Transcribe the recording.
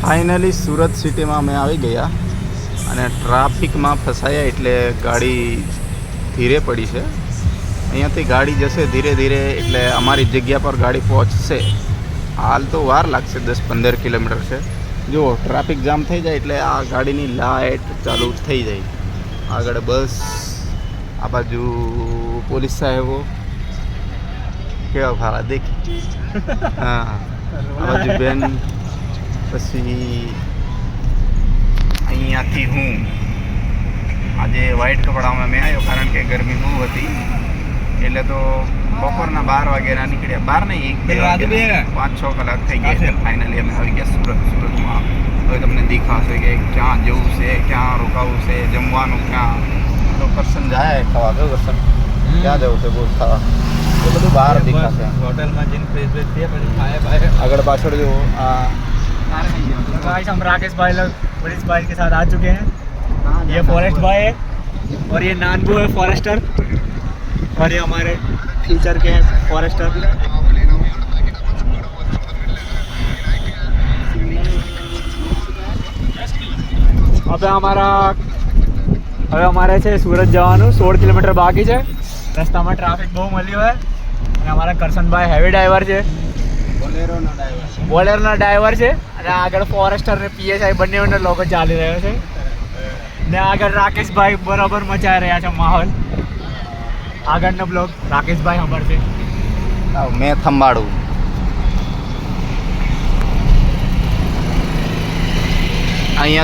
Finally Surat સિટીમાં અમે આવી ગયા અને ટ્રાફિકમાં ફસાયા એટલે ગાડી ધીરે પડી છે. અહીંયાથી ગાડી જશે ધીરે ધીરે એટલે અમારી જગ્યા પર ગાડી પહોંચશે. હાલ તો વાર લાગશે, 10-15 કિલોમીટર છે. જો ટ્રાફિક જામ થઈ જાય એટલે આ ગાડીની લાઇટ ચાલુ થઈ જાય. આગળ બસ, આ બાજુ પોલીસ સાહેબો કેવા ભાડા દેખી. હા, આ બાજુ બેન. પછી અહીંયાથી હું આજે વ્હાઈટ કપડામાં મેં આવ્યો કારણ કે ગરમી બહુ હતી એટલે તો બપોરના 12 વાગ્યાના નીકળ્યા. 12 નહીં, 1-2 વાગ્યા, 5-6 કલાક થઈ ગયા છે. ફાઇનલી અમે આવી ગયા સુરતમાં. હવે તમને દેખાશે કે ક્યાં જવું છે, ક્યાં રોકાવું છે, જમવાનું ક્યાં. તો કરશન જાય ખાવા ગયો કરશન ક્યાં જવું છે બોલ ખાવા, એ બધું બહાર દેખાશે. હોટલમાં જઈને ફ્રેશ ફ્રેશ થયા પછી ખાયા બાય આગળ पाछड़ जो गाइस हम राकेश भाई लोग पुलिस भाई के साथ आ चुके हैं. ये फॉरेस्ट भाई है और ये नानबू है फॉरेस्टर और ये हमारे टीचर के हैं फॉरेस्टर. હવે અમારે છે સુરત જવાનું 16 કિલોમીટર બાકી છે. રસ્તામાં ટ્રાફિક બહુ મળ્યો છે અને અમારા કરશનભાઈ હેવી ડ્રાઈવર છે, બોલેરોના ડ્રાઈવર છે અને આગળ ફોરેસ્ટર ને પીએસઆઈ બંને લોકો ચાલી રહ્યો છે ને આગળ રાકેશભાઈ બરાબર મચાઈ રહ્યા છે માહોલ. આગળનો બ્લોગ રાકેશભાઈ સાંભળશે. मैं थंबाड़ू. અહીંયા